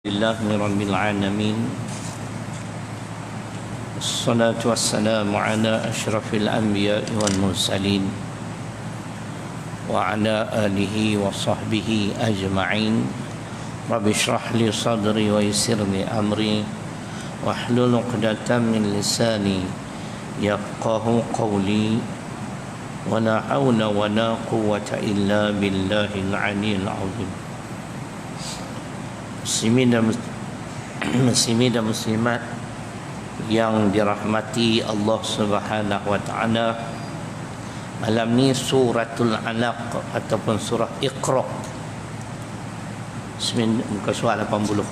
Alhamdulillahi Rabbil Alamin. Assalatu wassalamu ala ashrafil anbiya wal mursalin wa ala alihi wa sahbihi ajma'in. Rabbi shrah li sadri wa yassir li amri wahlul 'uqdatam min lisani yafqahu qawli. Wa la hawla wa la quwwata illa billahil 'aliyyil 'azim. Muslimin dan muslimat yang dirahmati Allah Subhanahu wa taala, malam ni suratul Alaq ataupun surah Iqra. Muka surat 80.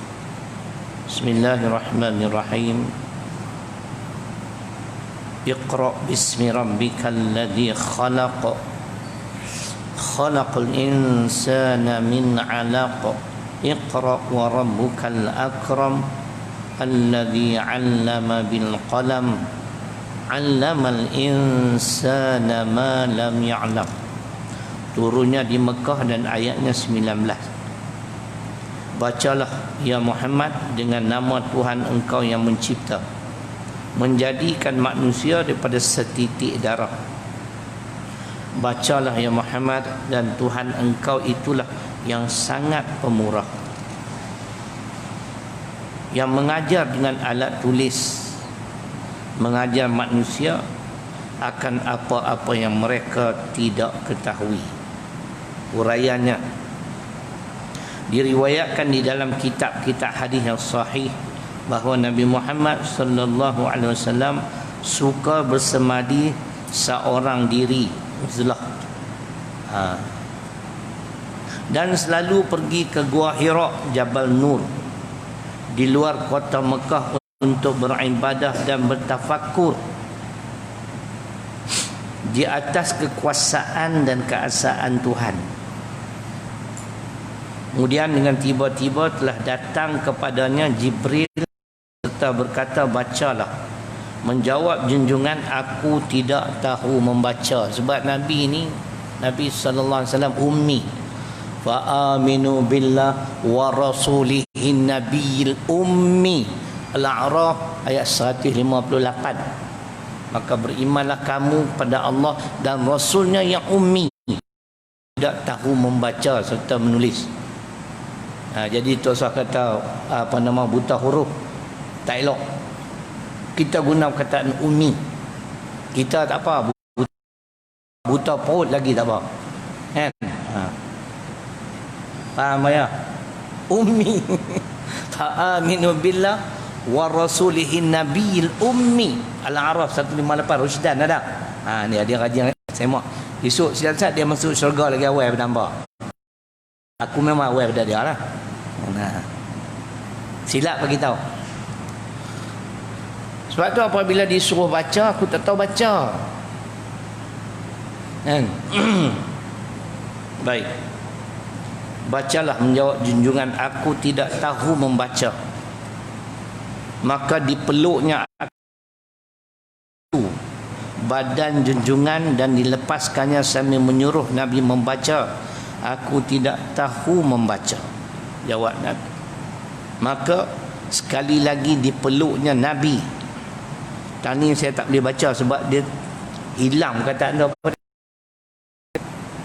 Bismillahirrahmanirrahim. Iqra bismi rabbikal ladzi khalaq. Khalaqal insana min 'alaq. Iqra wa rabbukal akram alladzi 'allama bil qalam 'allamal insana ma lam ya'lam. Turunnya di Mekah dan ayatnya 19. Bacalah ya Muhammad dengan nama Tuhan engkau yang mencipta, menjadikan manusia daripada setitik darah. Bacalah ya Muhammad, dan Tuhan engkau itulah yang sangat pemurah, yang mengajar dengan alat tulis, mengajar manusia akan apa-apa yang mereka tidak ketahui. Uraiannya diriwayatkan di dalam kitab-kitab hadis yang sahih bahawa Nabi Muhammad sallallahu alaihi wasallam suka bersemadi seorang diri, uzlah, dan selalu pergi ke Gua Hira, Jabal Nur, di luar kota Mekah untuk beribadah dan bertafakur di atas kekuasaan dan keesaan Tuhan. Kemudian dengan tiba-tiba telah datang kepadanya Jibril serta berkata, bacalah. Menjawab junjungan, aku tidak tahu membaca. Sebab Nabi sallallahu alaihi wasallam ummi. Fa aminu billah wa rasulihi nabiyil ummi. Al-A'raf ayat 158. Maka berimanlah kamu pada Allah dan Rasulnya yang ummi, tidak tahu membaca serta menulis. Jadi tu saya kata buta huruf tak elok. Kita guna perkataan ummi. Kita tak apa, buta perut lagi tak apa. Kan? Faham ya? Ummi. Fa'aminu billah wa rasulihi nabiyil ummi. Al-A'raf 158. Rusdan ada. Ni dia kajian semak. Esok siap-siap dia masuk syurga lagi awal bernambah. Aku memang awal pada dia lah. Silap bagi tahu. Sebab tu apabila disuruh baca, aku tak tahu baca. Kan? Baik. Bacalah, menjawab junjungan, aku tidak tahu membaca. Maka dipeluknya badan junjungan dan dilepaskannya sambil menyuruh Nabi membaca. Aku tidak tahu membaca, jawab Nabi. Maka sekali lagi dipeluknya Nabi. Tadi saya tak boleh baca sebab dia hilang perkataan dia.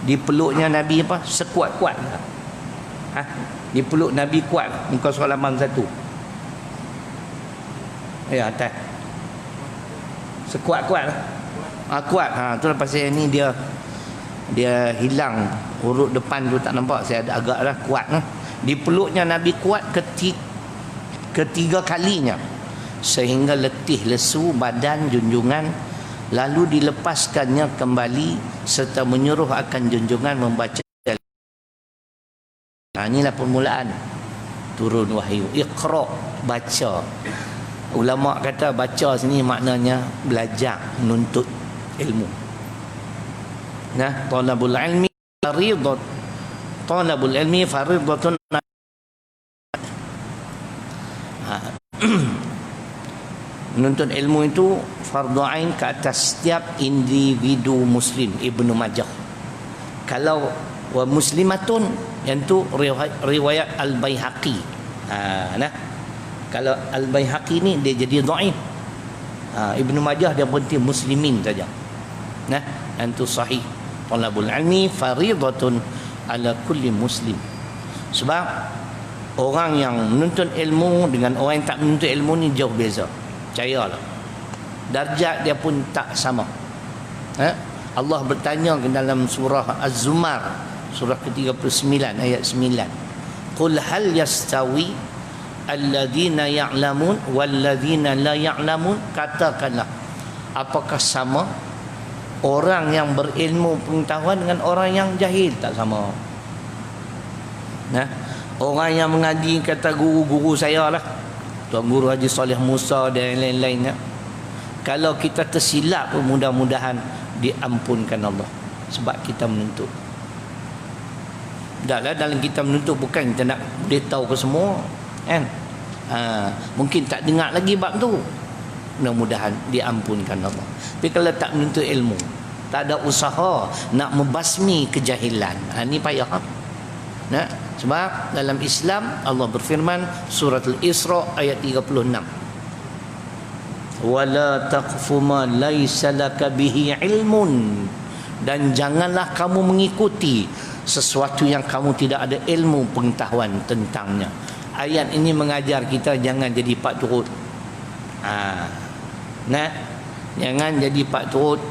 Dipeluknya Nabi apa? Sekuat-kuat. Dipeluk Nabi kuat. Muka surat halaman 1. Ya, atas. Sekuat-kuat. Kuat. Tu lepas saya ni dia hilang huruf depan tu, tak nampak. Saya ada agak dah kuat. Dipeluknya Nabi kuat ketiga kalinya sehingga letih lesu badan junjungan, lalu dilepaskannya kembali serta menyuruh akan junjungan membaca. Inilah permulaan turun wahyu. Iqra, baca. Ulama kata baca sini maknanya belajar, menuntut ilmu. Talabul ilmi fariidat. Talabul ilmi fariidatun. Menuntut ilmu itu fardu ain ke atas setiap individu muslim. Ibnu Majah. Kalau wa muslimatun, yang tu riwayat Al-Baihaqi. Nah, kalau Al-Baihaqi ni dia jadi dhaif. Ibnu Majah dia berhenti muslimin saja. Nah, antu sahih. Talabul ilmi faridatun ala kulli muslim. Sebab orang yang menuntut ilmu dengan orang yang tak menuntut ilmu ni jauh beza. Percayalah. Darjat dia pun tak sama. Allah bertanya dalam surah Az-Zumar, surah ke-39 ayat 9. Qul hal yastawi alladhina ya'lamun walladhina la ya'lamun, katakanlah apakah sama orang yang berilmu pengetahuan dengan orang yang jahil? Tak sama. Nah, orang yang mengaji kata guru-guru saya lah, Tuan Guru Haji Saleh Musa dan lain-lainnya, kalau kita tersilap pun mudah-mudahan diampunkan Allah, sebab kita menuntut. Dahlah dalam kita menuntut bukan kita nak beritahu ke semua kan. Mungkin tak dengar lagi bab tu, mudah-mudahan diampunkan Allah. Tapi kalau tak menuntut ilmu, tak ada usaha nak membasmi kejahilan, ni payah. Nah, sebab dalam Islam Allah berfirman surat Al-Isra ayat 36, wala taqfu ma laysa laka bihi ilmun, dan janganlah kamu mengikuti sesuatu yang kamu tidak ada ilmu pengetahuan tentangnya. Ayat ini mengajar kita jangan jadi pak turut. Nah, jangan jadi pak turut.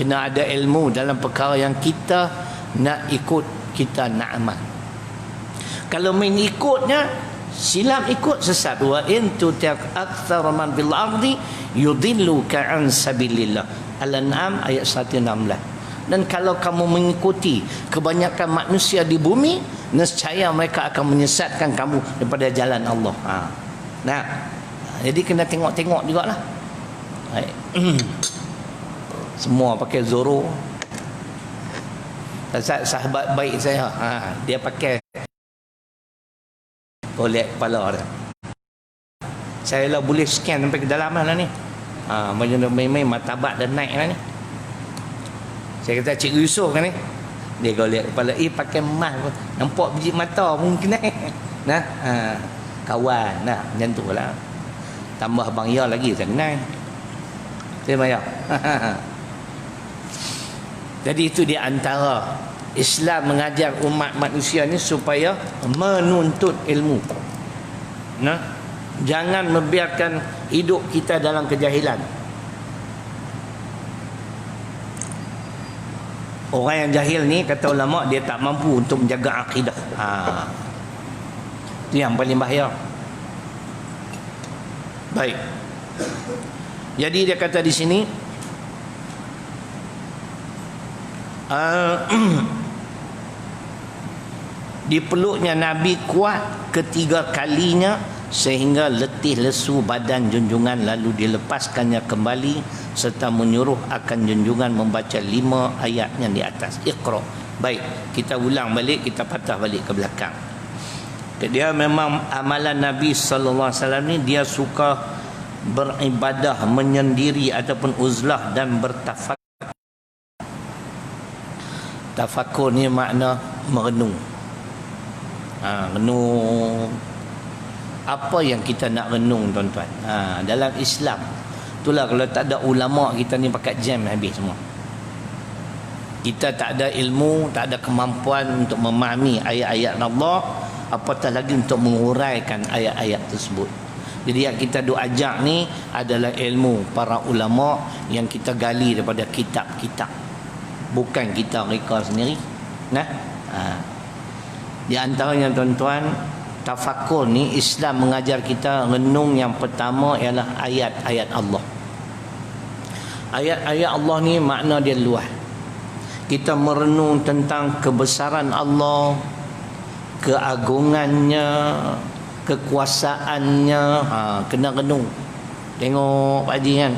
Kena ada ilmu dalam perkara yang kita nak ikut, kita nak amal. Kalau main ikutnya, silap ikut, sesat. Wa in tuti' aktsara man fil ardi yudilluka an sabilillah. Al-An'am ayat 116. Dan kalau kamu mengikuti kebanyakan manusia di bumi, nescaya mereka akan menyesatkan kamu daripada jalan Allah. Nah, jadi kena tengok-tengok jugalah. Semua pakai Zoro. Sahabat baik saya, dia pakai golek kepala dia. Saya lah boleh scan sampai ke dalam lah ni. Macam main-main martabat dah naik lah ni. Saya kata Cik Yusof kan ni, dia golek kepala, pakai emas, nampak biji mata mungkin nah, kawan, nah, macam tu lah. Tambah Bang Ya lagi saya kenal. Saya bayar. Jadi itu di antara Islam mengajar umat manusia ni supaya menuntut ilmu. Nah, jangan membiarkan hidup kita dalam kejahilan. Orang yang jahil ni, kata ulama, dia tak mampu untuk menjaga akidah. Itu yang paling bahaya. Baik. Jadi dia kata di sini, dipeluknya Nabi kuat ketiga kalinya sehingga letih lesu badan junjungan, lalu dilepaskannya kembali serta menyuruh akan junjungan membaca 5 ayat yang di atas. Iqra. Baik, kita ulang balik, kita patah balik ke belakang. Dia memang amalan Nabi sallallahu alaihi wasallam ni, dia suka beribadah menyendiri ataupun uzlah dan bertafakur. Tafakur ni makna merenung. Renung apa yang kita nak renung, tuan-tuan. Dalam Islam itulah, kalau tak ada ulama, kita ni pakat jam habis semua. Kita tak ada ilmu, tak ada kemampuan untuk memahami ayat-ayat Allah, apatah lagi untuk menguraikan ayat-ayat tersebut. Jadi yang kita duk ajak ni adalah ilmu para ulama yang kita gali daripada kitab-kitab, bukan kita reka sendiri. Nah, di antaranya, tuan-tuan, tafakur ni Islam mengajar kita renung yang pertama ialah ayat-ayat Allah. Ayat-ayat Allah ni makna dia luas. Kita merenung tentang kebesaran Allah, keagungannya, kekuasaannya. Kena renung. Tengok Pak Haji kan,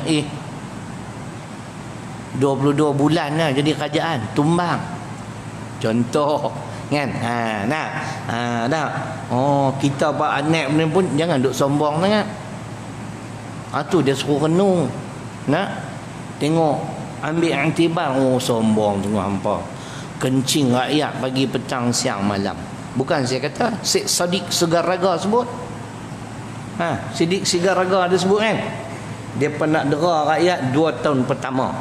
22 bulan lah jadi kerajaan, tumbang. Contoh kan. Dah. Kita pak anak ni pun jangan duk sombong sangat. Tu dia suruh renung. Tengok, ambil iktibar. Sombong tengok hampa. Kencing rakyat pagi petang siang malam. Bukan saya kata, Syed Sadiq Segaraga sebut. Siddiq Segaraga ada sebut kan. Dia pernah dera rakyat 2 tahun pertama.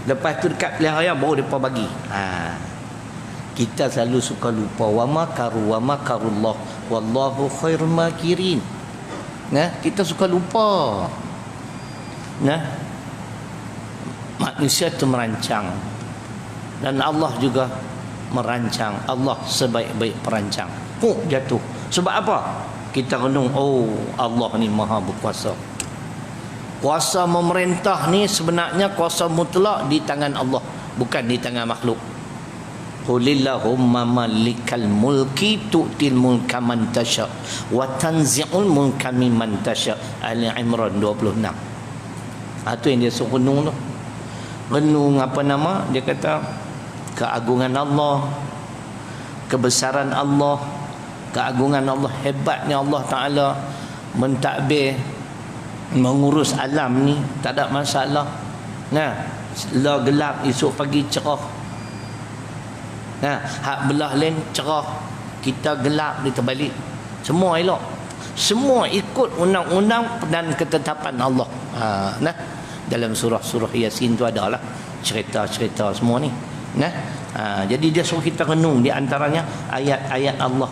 Lepas tu dekat pilihan raya baru dia bagi. Kita selalu suka lupa wa makarullah wallahu khairul makirin. Kita suka lupa. Manusia itu merancang dan Allah juga merancang. Allah sebaik-baik perancang. Jatuh. Sebab apa? Kita renung, Allah ni maha berkuasa. Kuasa memerintah ni sebenarnya kuasa mutlak di tangan Allah, bukan di tangan makhluk. Qulillahumma malikal mulki tu'til mulka man tasha wa tanzi'ul mulka mimman tasha. Ali Imran 26. Itu yang dia suruh renung tu. Renung dia kata keagungan Allah, kebesaran Allah, keagungan Allah, hebatnya Allah Ta'ala mentadbir, mengurus alam ni, tak ada masalah. Lah gelap, esok pagi cerah. Hak belah lain cerah, kita gelap, dia terbalik. Semua elok. Semua ikut undang-undang dan ketetapan Allah. Dalam surah-surah Yasin tu adalah cerita-cerita semua ni. Jadi dia suruh kita renung di antaranya ayat-ayat Allah.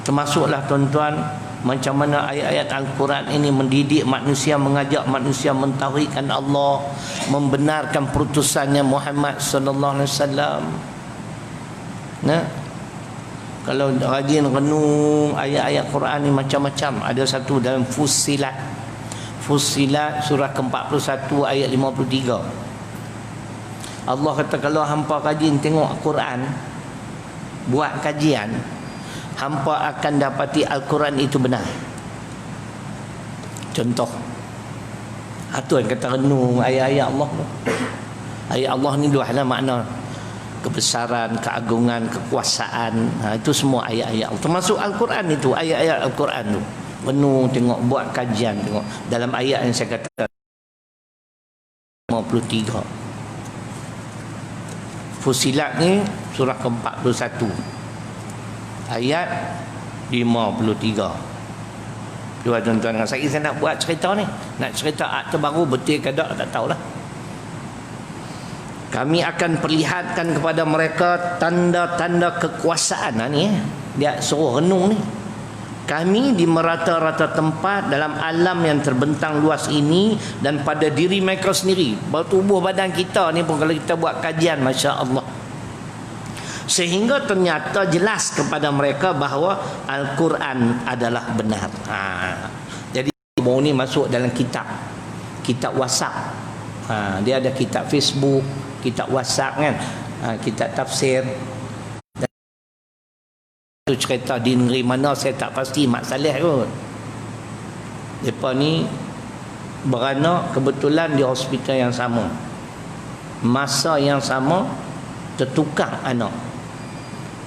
Termasuklah tuan-tuan, macam mana ayat-ayat Al-Quran ini mendidik manusia, mengajak manusia mentauhidkan Allah, membenarkan perutusannya Muhammad sallallahu alaihi wasallam. Kalau rajin renung ayat-ayat Quran ni macam-macam. Ada satu dalam Fussilat surah ke-41 ayat 53. Allah kata kalau hampa rajin tengok Quran, buat kajian, hampa akan dapati Al-Quran itu benar. Contoh, itu yang kata renung ayat-ayat Allah. Ayat Allah ni dua hal makna: kebesaran, keagungan, kekuasaan. Itu semua ayat-ayat Allah. Termasuk Al-Quran itu, ayat-ayat Al-Quran tu. Renung, tengok, buat kajian, tengok. Dalam ayat yang saya kata 53. Fussilat ni surah ke-41 ayat 53. Dua tuan-tuan, saya nak buat cerita ni, nak cerita akte baru, betul ke tak tahulah. Kami akan perlihatkan kepada mereka tanda-tanda kekuasaan. Ni dia suruh renung ni. Kami di merata-rata tempat dalam alam yang terbentang luas ini dan pada diri mereka sendiri. Tubuh badan kita ni pun kalau kita buat kajian, Masya Allah, sehingga ternyata jelas kepada mereka bahawa Al-Quran adalah benar. Jadi baru ni masuk dalam kitab WhatsApp. Dia ada kitab Facebook, kitab WhatsApp kan, kitab tafsir. Itu cerita di negeri mana saya tak pasti, Mak Saleh kot. Mereka ni beranak kebetulan di hospital yang sama, masa yang sama, tertukar anak.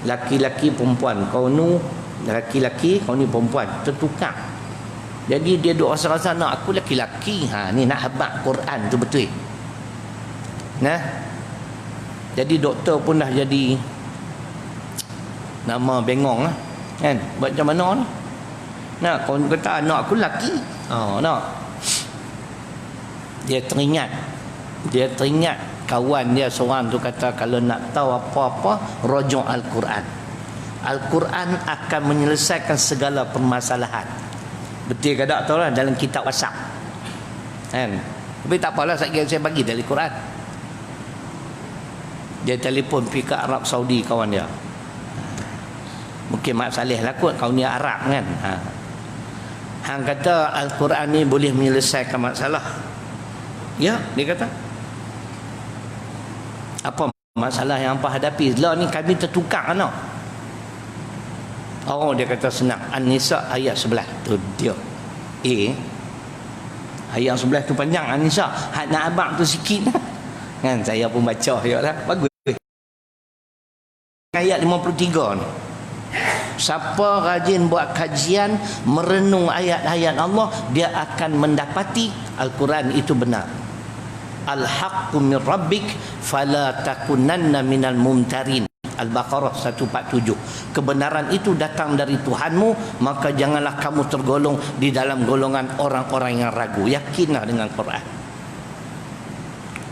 Laki-laki perempuan, kau nu laki-laki, kau ni perempuan, tertukar. Jadi dia duk rasa-rasa nak aku laki-laki, ni nak habaq Quran tu betul. Jadi doktor pun dah jadi nama bengong lah kan, buat macam mana ni. Kau kata anak aku laki. Dia teringat kawan dia seorang tu kata, kalau nak tahu apa-apa, rujuk Al-Quran. Al-Quran akan menyelesaikan segala permasalahan. Betul ke tak tahu lah, dalam kitab WhatsApp kan. Tapi tak apalah, saya bagi dari Quran. Dia telefon pergi ke Arab Saudi kawan dia. Mungkin Mak Saleh lah kot, kau ni Arab kan. Hang kata Al-Quran ni boleh menyelesaikan masalah. Ya, dia kata. Apa masalah yang hampa hadapi? Lah ni kami tertukar anak. Dia kata senang. An-Nisa ayat 11 tu dia. Ayat 11 tu panjang. An-Nisa hak nak abang tu sikit kan, saya pun baca lah. Bagus. Ayat 53 ni, siapa rajin buat kajian, merenung ayat-ayat Allah, dia akan mendapati Al-Quran itu benar. Al-haqqu min rabbik fala takunanna minal mumtarin. Al-Baqarah 147. Kebenaran itu datang dari Tuhanmu, maka janganlah kamu tergolong di dalam golongan orang-orang yang ragu. Yakinlah dengan Quran.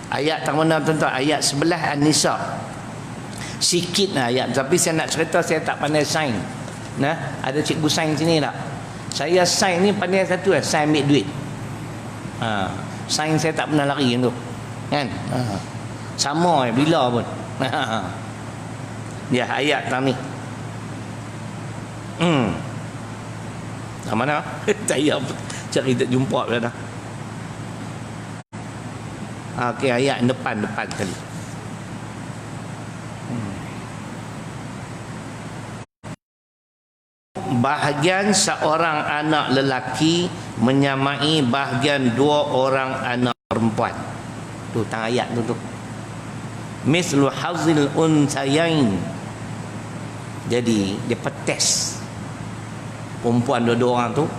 Ayat tak mana tuan-tuan? Ayat 11 An-Nisa. Sikit lah ayat, tapi saya nak cerita, saya tak pandai sains. Nah, ada cikgu sains sini tak? Saya sains ni pandai satu lah, sains ambil duit. Sains saya tak pernah lari yang tu. Kan? Sama bila pun. Ya, ayat tak ni. Mana? Saya cari tak jumpa dah. Okey, ayat depan kali. Bahagian seorang anak lelaki menyamai bahagian dua orang anak perempuan. Tu tang ayat tu. Mislu hazil unsayain. Jadi dia petes perempuan dua orang tu.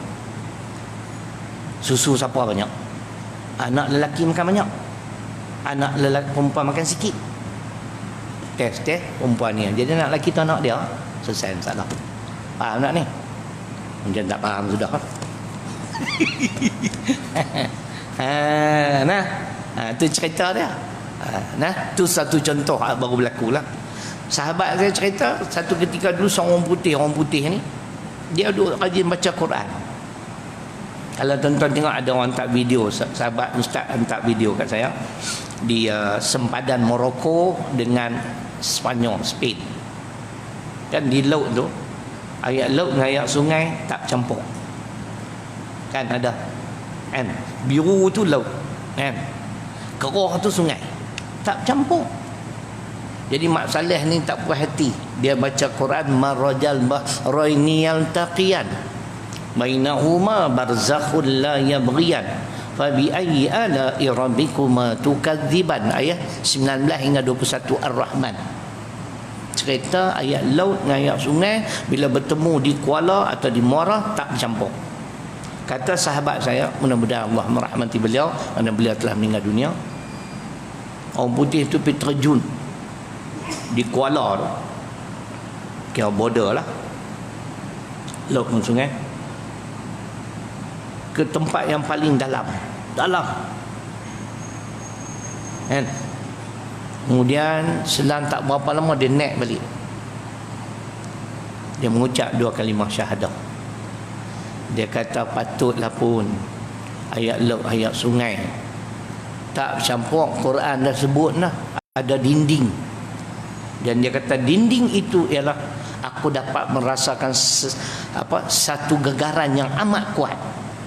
Susu siapa banyak? Anak lelaki makan banyak, anak lelaki perempuan makan sikit. Tes perempuan ni. Jadi anak lelaki tu anak dia. Selesai masalah. Faham tak ni? Macam tak faham sudah. Tu cerita dia. Tu satu contoh baru berlaku lah. Sahabat saya cerita, satu ketika dulu seorang orang putih ni, dia duduk rajin baca Quran. Kalau tuan-tuan tengok, ada orang hantar video, sahabat ustaz hantar video kat saya, di sempadan Morocco dengan Spanyol, Spain. Kan di laut tu, ayat laut dengan ayat sungai tak campur. Kan ada. Kan? Biru tu laut. Kan? Kerah tu sungai. Tak campur. Jadi Mak Saleh ni tak puas hati. Dia baca Quran, marajal bahraini yaltaqiyan bainahuma barzakhun la yabghiyan fa bi ayyi ala'i rabbikuma tukadziban. Ayat 19 hingga 21 Ar-Rahman. Cerita ayat laut dengan ayat sungai bila bertemu di Kuala atau di Muara tak bercampur. Kata sahabat saya, mudah-mudahan Allah merahmati beliau kerana beliau telah meninggal dunia, orang putih tu pergi terjun di Kuala tu, kira border lah, laut dan sungai, ke tempat yang paling dalam kan. Kemudian selang tak berapa lama dia naik balik. Dia mengucap 2 kalimah syahadah. Dia kata patutlah pun ayat laut ayat sungai tak campur. Quran dah sebut dah ada dinding. Dan dia kata dinding itu ialah aku dapat merasakan satu gegaran yang amat kuat.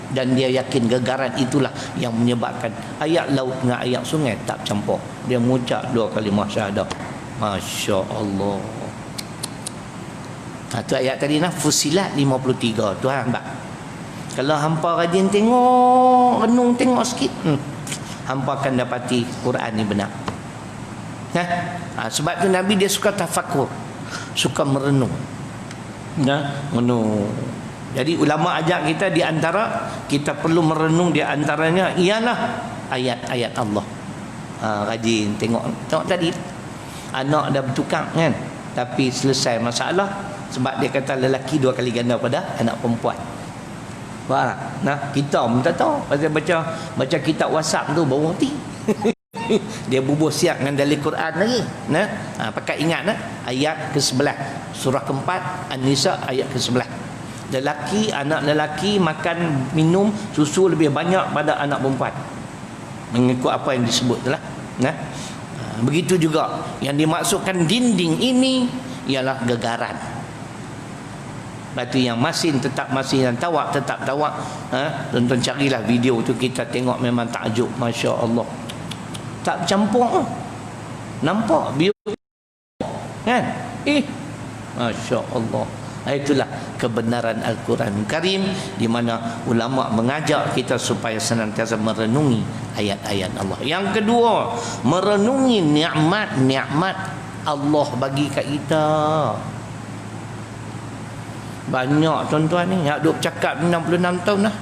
Dan dia yakin gegaran itulah yang menyebabkan ayat laut dengan ayat sungai tak campur. Dia mengucap 2 kalimah syahadah. Masya Allah. Itu ayat tadi nah, Fusilat 53. Tuhan hampa, kalau hampa rajin tengok, renung tengok sikit, hampa akan dapati Quran ni benar. Sebab tu Nabi dia suka tafakur, suka merenung. Merenung. Jadi ulama ajak kita, di antara kita perlu merenung, di antaranya ialah ayat-ayat Allah. Rajin tengok tadi anak dah bertukar kan, tapi selesai masalah sebab dia kata lelaki 2 kali ganda pada anak perempuan. Wah, nah kita pun tak tahu pasal baca kitab WhatsApp tu baru reti. Dia bubuh siap dengan dalil Quran lagi. Pakai ingat ayat ke-11 surah ke-4 An-Nisa ayat ke-11. Anak lelaki makan minum susu lebih banyak pada anak perempuan, mengikut apa yang disebut tu lah. Begitu juga yang dimaksudkan dinding ini ialah gegaran. Batu yang masin tetap masin, yang tawak tetap tawak. Tonton carilah video tu, kita tengok memang takjub. Masya Allah, tak campur. Nampak biru kan? Masya Allah. Itulah kebenaran Al-Quran Karim, di mana ulama mengajak kita supaya senantiasa merenungi ayat-ayat Allah. Yang kedua, merenungi nikmat-nikmat Allah bagi kat kita. Banyak tuan-tuan ni yang duk cakap 66 tahun dah.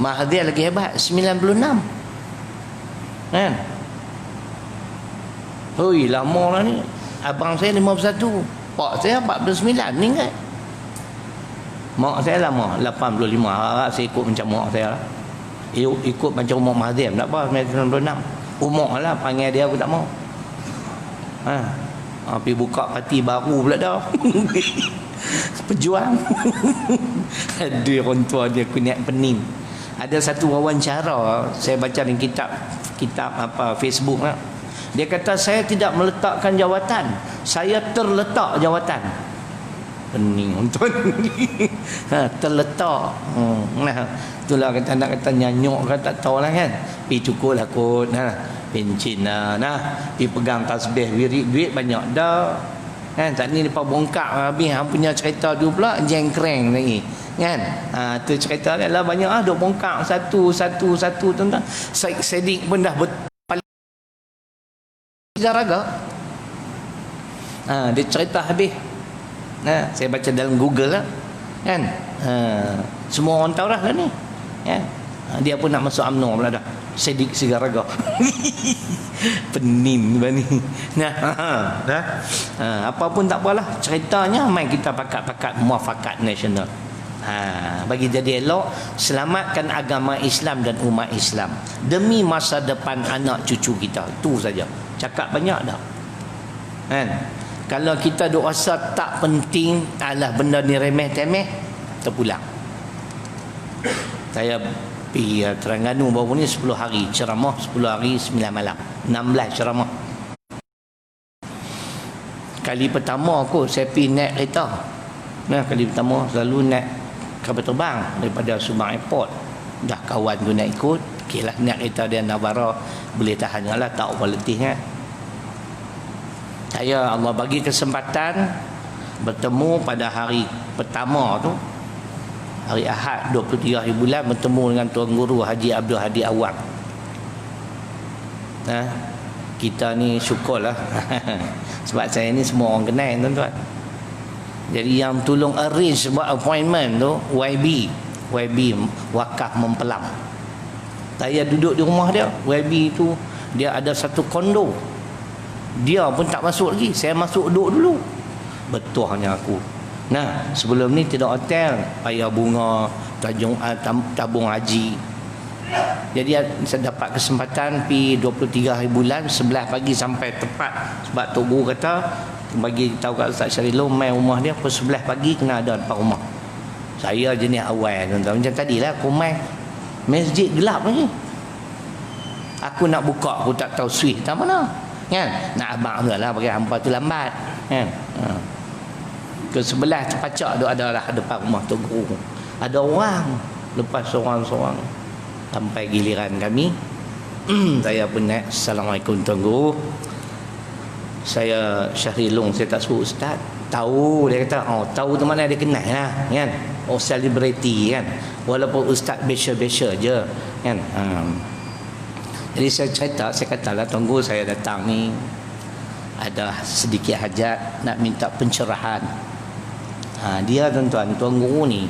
Mahathir lagi hebat, 96 kan. Hoi, lama lah ni. Abang saya 51, pak saya 49 ni kan. Mak saya lama 85. Harap saya ikut macam mak saya lah. Ikut macam Umar Mahdim tak apa 96. Umar lah panggil dia aku tak mau. Pergi buka parti baru pula dah. Pejuang. Ada orang tua dia kunyat pening. Ada satu wawancara saya baca di kitab Facebook lah. Dia kata saya tidak meletakkan jawatan, saya terletak jawatan. Pening tuan. Terletak. Nah, itulah kata nak kata nyanyuk kan tak tahulah kan. Pi cukup lah kot. Pencin lah. Pi pegang tasbih wirid duit banyak dah. Kan tak ni depa bongkak habis hang punya cerita tu pula jengkreng lagi. Kan? Tu cerita dia lah banyak duk bongkak satu tuan-tuan. Sedik pun dah raga. Dia cerita habis. Saya baca dalam Google lah. Kan? Semua orang tahu dah ni. Kan? Dia pun nak masuk UMNO pula dah. Sedik Sigaraga. Pening ni. Apa pun tak apalah. Ceritanya mai kita pakat-pakat muafakat nasional. Bagi jadi elok, selamatkan agama Islam dan umat Islam demi masa depan anak cucu kita. Itu saja. Cakap banyak dah. Kan? Kalau kita duk rasa tak penting, alah benda ni remeh-temeh, terpulang. Saya pergi Terengganu baru ni 10 hari ceramah, 10 hari 9 malam, 16 ceramah. Kali pertama aku saya pergi naik kereta. Kali pertama selalu naik kapal terbang daripada Subang Airport. Dah kawan tu nak ikut, okeylah naik kereta dia Navara boleh tahan lah, tak apa letih kan. Saya Allah bagi kesempatan bertemu pada hari pertama tu, hari Ahad 23 hari bulan, bertemu dengan Tuan Guru Haji Abdul Hadi Awang. Kita ni syukurlah. Sebab saya ni semua orang kenal tuan-tuan. Jadi yang tolong arrange buat appointment tu YB Wakaf Mempelam. Saya duduk di rumah dia. YB tu dia ada satu kondo. Dia pun tak masuk lagi, saya masuk duduk dulu. Betuhnya aku. Sebelum ni tidak hotel, payah bunga, tabung haji. Jadi saya dapat kesempatan pi 23 hari bulan 11 pagi sampai tepat. Sebab Tok Guru kata bagi tahu kat Ustaz Syarilul mai rumah dia pukul 11 pagi kena ada depan rumah. Saya jenis awal tuan-tuan. Macam tadilah aku mai masjid gelap lagi. Aku nak buka aku tak tahu switch tak mana. Kan? Nak abang tu lah bagi hampa tu lambat. Kan? Ke sebelah terpacak tu ada lah depan rumah Tok Guru. Ada orang lepas seorang-seorang. Sampai giliran kami. Saya pun naik. Assalamualaikum Tuan Guru. Saya Syarilung, saya tak suruh Ustaz. Tahu, dia kata, tahu tu mana dia kenal lah, kan? Selebriti kan. Walaupun Ustaz biasa-biasa je, kan? Jadi saya cerita, saya katalah Tuan Guru saya datang ni ada sedikit hajat nak minta pencerahan. Dia tuan-tuan, Tuan Guru ni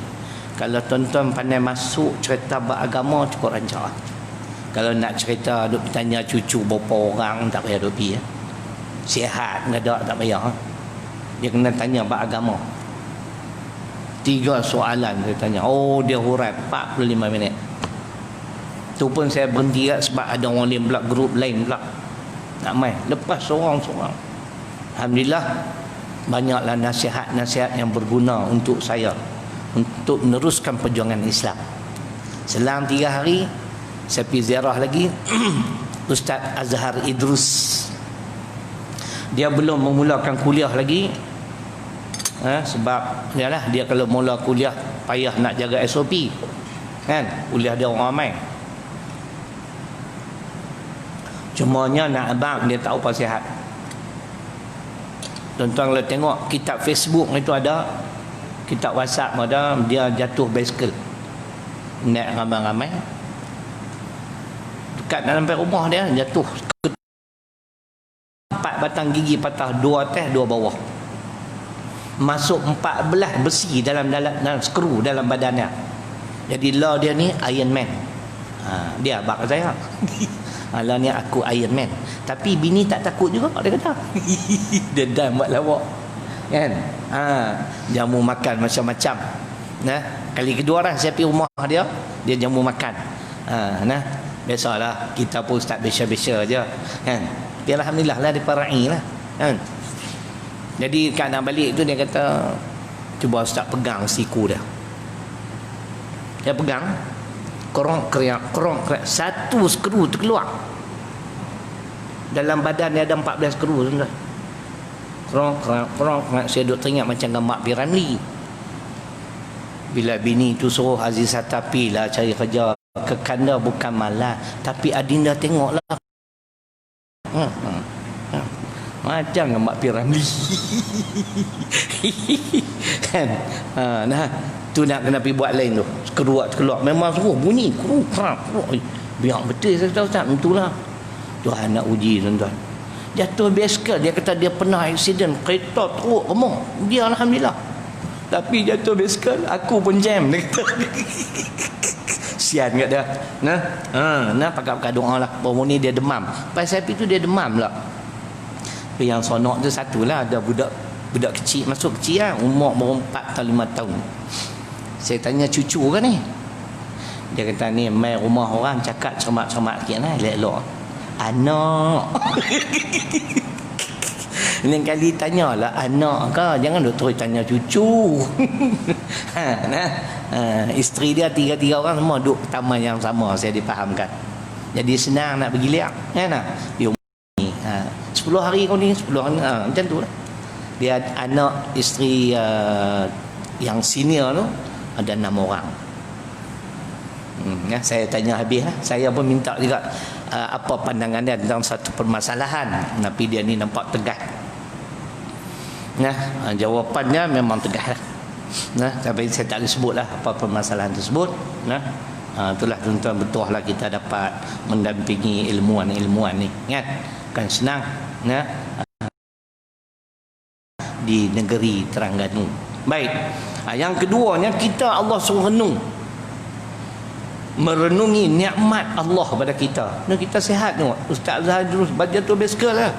kalau tuan-tuan pandai masuk cerita beragama cukup rancak. Kalau nak cerita duk bertanya cucu berapa orang tak payah duk pergi. Sihat enggak ada tak payah. Dia kena tanya beragama. 3 soalan dia tanya. Dia hurai 45 minit. Tu pun saya berhenti sebab ada orang lain pula, grup lain pula nak main. Lepas seorang-seorang, alhamdulillah banyaklah nasihat-nasihat yang berguna untuk saya untuk meneruskan perjuangan Islam. Selang 3 hari saya pergi ziarah lagi Ustaz Azhar Idrus. Dia belum memulakan kuliah lagi. Sebab dia kalau mula kuliah payah nak jaga SOP. Kan? Kuliah dia orang ramai. Cumanya nak abang dia tak apa sihat. Tuan-tuan kalau tengok kitab Facebook itu ada, kitab WhatsApp ada, dia jatuh basikal. Naik ramai-ramai. Dekat dalam rumah dia jatuh. 4 batang gigi patah, 2 atas 2 bawah. Masuk 14 besi dalam skru dalam badannya. Jadi lah dia ni Iron Man. Dia abang saya. Alah ni aku Iron Man. Tapi bini tak takut juga dia kata. Dia dah buat lawak. Kan? Jamu makan macam-macam. Nah, kali kedua lah saya pergi rumah dia, dia jamu makan. Nah, biasalah kita pun start biasa-biasa je. Kan? Dia alhamdulillah lah dia parai lah. Kan? Jadi kat nak balik tu dia kata, cuba Ustaz pegang siku dia. Dia pegang, korong kriak, satu skru tu keluar. Dalam badan dia ada 14 skru tuan. Korong, saya duk teringat macam gambar piramli. Bila bini tu suruh Azizah tapi lah cari kerja ke kanda bukan malah, tapi adinda tengoklah. Macam gambar piramli. Kan? Nah, tu nak kena pergi buat lain tu. Keluar memang suruh bunyi kerak. Biar betul saya tahu tak, itulah. Tuhan nak uji tuan-tuan. Jatuh basikal, dia kata dia pernah aksiden kereta teruk remuk. Dia alhamdulillah. Tapi jatuh basikal aku pun jam dia kata. Sian kat dia. Nah pakai doa lah. Baru ni dia demam. Pas sapi tu dia demam lah. Tapi yang sonok tu satulah, ada budak kecil masuk kecil lah, umur baru 4 atau 5 tahun. Saya tanya cucu kan ni. Dia kata ni main rumah orang cakap cermat-cermat sikit lah, elok-elok. Anak. Lain kali tanyalah anak ke, jangan duk terus tanya cucu. Isteri dia 3 orang semua duduk taman yang sama, saya difahamkan. Jadi senang nak pergi lihat kan. Di rumah ni 10 hari kau ni 10 hari macam tu lah. Dia anak isteri yang senior tu ada 6 orang. Saya tanya habis lah. Saya pun minta juga apa pandangan dia tentang satu permasalahan, tapi dia ni nampak tegas. Jawapannya memang tegas lah. Tapi saya tak boleh sebut lah apa permasalahan tersebut. Itulah tuan-tuan, betul lah kita dapat mendampingi ilmuwan-ilmuwan ni kan senang di negeri Terengganu. Baik, yang keduanya, kita Allah suruh merenungi nikmat Allah pada kita. Kita sihat tengok Ustaz Zahid terus baca tu basikal lah.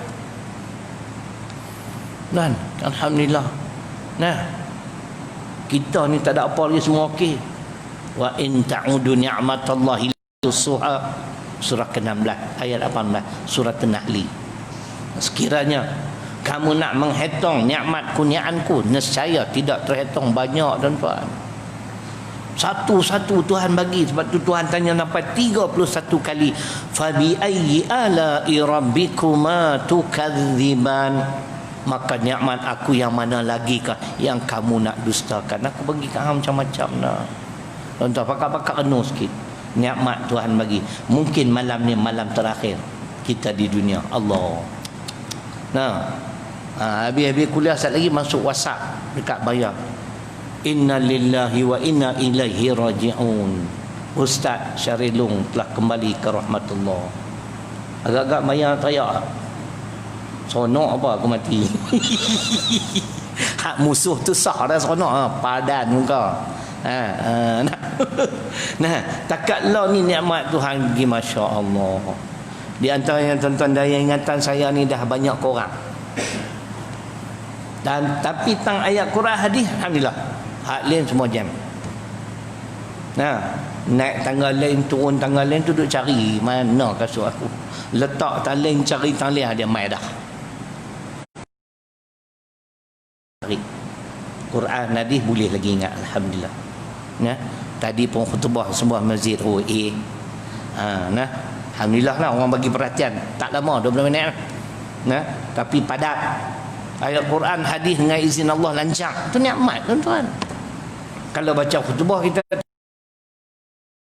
Dan alhamdulillah. Kita ni tak ada apa lagi, semua okey. Wa in ta'udu ni'matallahi tusuha, surah ke-16 ayat 18 surah An-Nahl. Sekiranya kamu nak menghitung nikmat kurniaanku, nescaya tidak terhitung banyak tuan-tuan. Satu-satu Tuhan bagi. Sebab tu Tuhan tanya sampai 31 kali, fa bi ayyi ala'i rabbikuma tukadziban, maka nikmat aku yang mana lagi kah yang kamu nak dustakan? Aku bagi kamu macam-macam dah. Tuan-tuan, pakak-pakak renung sikit. Nikmat Tuhan bagi. Mungkin malam ni malam terakhir kita di dunia. Allah. Habis-habis kuliah sat lagi masuk WhatsApp dekat bayar. Inna lillahi wa inna ilaihi raji'un. Ustaz Syarilung telah kembali ke rahmatullah. Agak-agak bayar teriak. Sonok apa aku mati. Hak musuh tu sah dah sonok. Padan muka. Takatlah ni nikmat Tuhan bagi, Masya Allah. Di antara yang tuan-tuan daya ingatan saya ni dah banyak korang. Dan tapi tang ayat Quran hadis, alhamdulillah, hak lain semua jam. Naik tangga lain, turun tangga lain tu duk cari mana kasut aku. Letak tang lain, cari tang lain, dia mai dah. Quran hadis boleh lagi ingat, alhamdulillah. Tadi pun khutbah sebuah masjid OA. Alhamdulillah lah orang bagi perhatian. Tak lama, 20 minit. Tapi padat. Ayat Quran, hadis dengan izin Allah lancar. Itu nikmat tuan-tuan. Kalau baca khutbah kita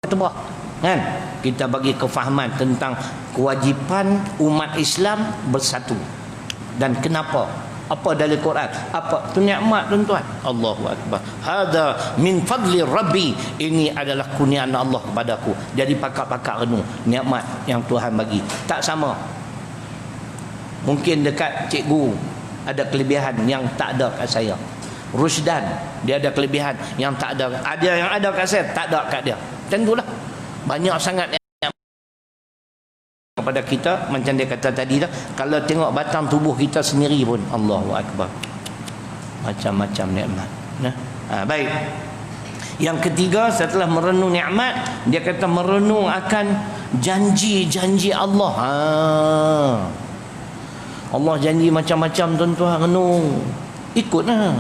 khutbah kan, kita bagi kefahaman tentang kewajipan umat Islam bersatu. Dan kenapa? Apa dalil Quran? Apa? Itu nikmat tuan-tuan. Allahu Akbar. Hada min fadli Rabbi. Ini adalah kurniaan Allah kepadaku. Jadi pakak-pakak renung nikmat yang Tuhan bagi. Tak sama. Mungkin dekat cikgu ada kelebihan yang tak ada kat saya. Rusdan dia ada kelebihan yang tak ada. Ada yang ada kat saya, tak ada kat dia. Tentulah banyak sangat kepada kita macam dia kata tadi dah, kalau tengok batang tubuh kita sendiri pun Allahu Akbar, macam-macam nikmat. Baik. Yang ketiga, setelah merenung nikmat, dia kata merenung akan janji-janji Allah. Allah janji macam-macam, tuan-tuan, renung, ikutlah.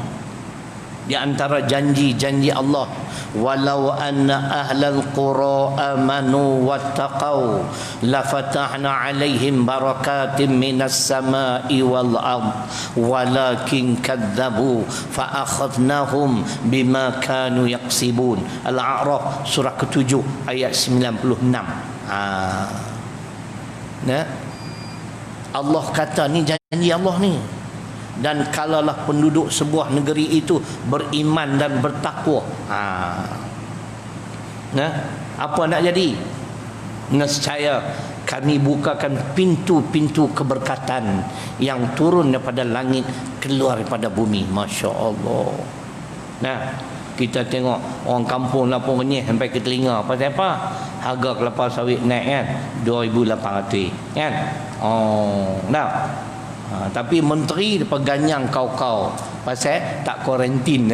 Di antara janji-janji Allah, walau anna ahlal qura amanu wattaqau lafatahna alaihim barakatim minas samai wal ard walakin kadzabu fa akhadnahum bima kanu yaksibun. Al-A'raf surah ke-7 ayat 96. Allah kata ni janji Allah ni. Dan kalaulah penduduk sebuah negeri itu beriman dan bertakwa, apa nak jadi? Nescaya kami bukakan pintu-pintu keberkatan yang turun daripada langit keluar daripada bumi. Masya Allah. Kita tengok orang kampung lapor renyih sampai ke telinga. Pasal apa? Harga kelapa sawit naik kan, 2,800 kan. Tapi menteri peganyang kau-kau pasal tak kuarantin.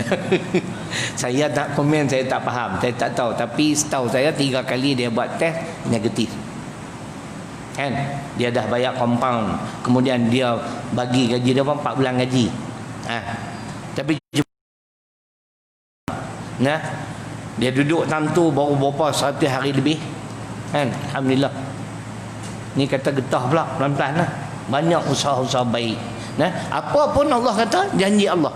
Saya tak komen, saya tak faham, saya tak tahu. Tapi setahu saya 3 kali dia buat test negatif kan. Dia dah bayar compound, kemudian dia bagi gaji dia 4 bulan gaji. Tapi dia duduk tantu baru berapa 100 hari lebih kan. Alhamdulillah. Ni kata getah pula pelan-pelan lah. Banyak usaha-usaha baik. Apa pun Allah kata janji Allah.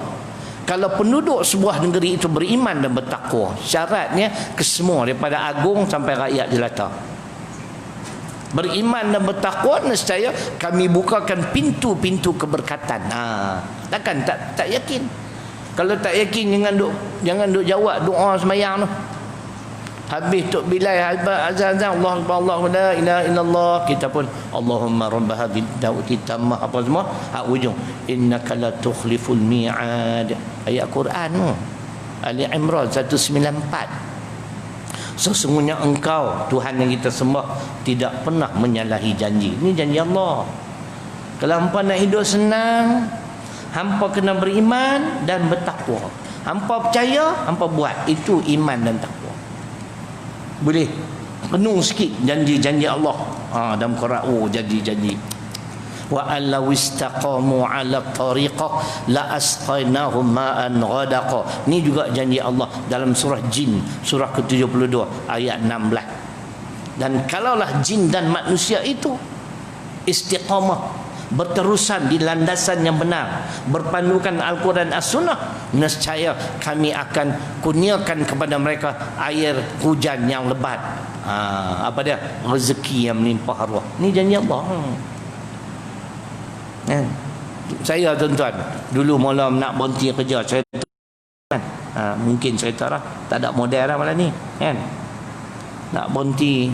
Kalau penduduk sebuah negeri itu beriman dan bertakwa, syaratnya kesemua daripada agung sampai rakyat jelata. Beriman dan bertakwa, nescaya kami bukakan pintu-pintu keberkatan. Takkan tak yakin? Kalau tak yakin, jangan duk jawab doa sembahyang tu. Habis Tok Bilal azan Allah la ilaha illallah, kita pun Allahumma rabb hadhihi da'wati tammah, apa semua hak ujung innaka la tukhliful mi'ad, ayat Quran tu, Ali Imran 194. Sesungguhnya engkau Tuhan yang kita sembah tidak pernah menyalahi janji. Ini janji Allah. Kalau hampa nak hidup senang, hampa kena beriman dan bertakwa. Hampa percaya, hampa buat, itu iman dan takwa. Boleh renung sikit janji-janji Allah dalam Quran. Janji-janji wa allaw istaqamu ala tariqah la asqainahum ma'an ghadaqa. Ni juga janji Allah dalam surah Jin surah ke-72 ayat 16. Dan kalaulah jin dan manusia itu istiqamah, berterusan di landasan yang benar, berpandukan Al-Quran As-Sunnah, nescaya kami akan kurniakan kepada mereka air hujan yang lebat. Apa dia? Rezeki yang melimpah arwah. Ini janji Allah. Saya tuan-tuan, dulu malam nak berhenti kerja, saya mungkin cerita lah, tak ada model lah malam ni kan. Nak berhenti,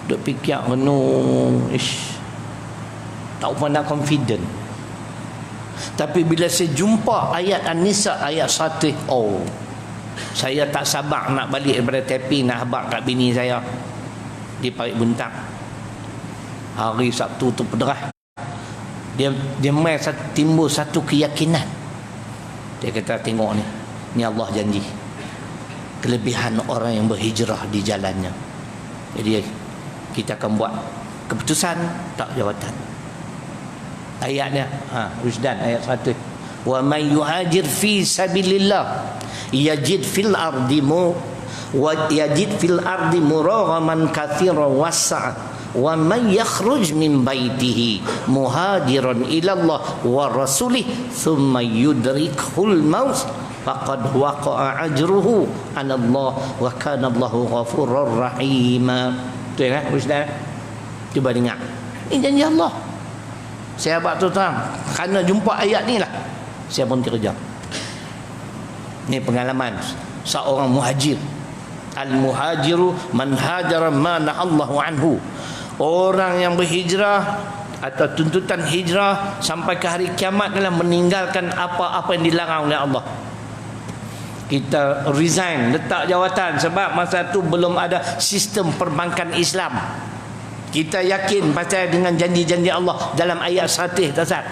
duk fikir renung, tak pernah confident. Tapi bila saya jumpa ayat An-Nisa ayat 1, saya tak sabar nak balik daripada tapping, nak habaq kat bini saya di Parit Buntang. Hari Sabtu tu pederah. Dia timbul satu keyakinan. Dia kata, tengok ni Allah janji kelebihan orang yang berhijrah di jalannya. Jadi kita akan buat keputusan tak jawatan. Ayatnya Rusdan ayat 1, wa may yuhajir fi sabilillah yajid fil ardi muraghaman katsiran wasa' wa may yakhruj min baitihi muhajiran ila Allah wa rasulih thumma yudrikhul maut faqad waqa'a ajruhu 'ala Allah wa kana Allahu ghafurur rahim. Tu ya Rusdan, cuba dengar, ini janji Allah. Saya abang tuan-tuan, kerana jumpa ayat ni lah saya berhenti kerja. Ini pengalaman seorang muhajir. Al-muhajiru man hajara ma na'allahu anhu. Orang yang berhijrah atau tuntutan hijrah sampai ke hari kiamat adalah meninggalkan apa-apa yang dilarang oleh Allah. Kita resign, letak jawatan, sebab masa tu belum ada sistem perbankan Islam. Kita yakin pasal dengan janji-janji Allah dalam ayat 100 Ustaz.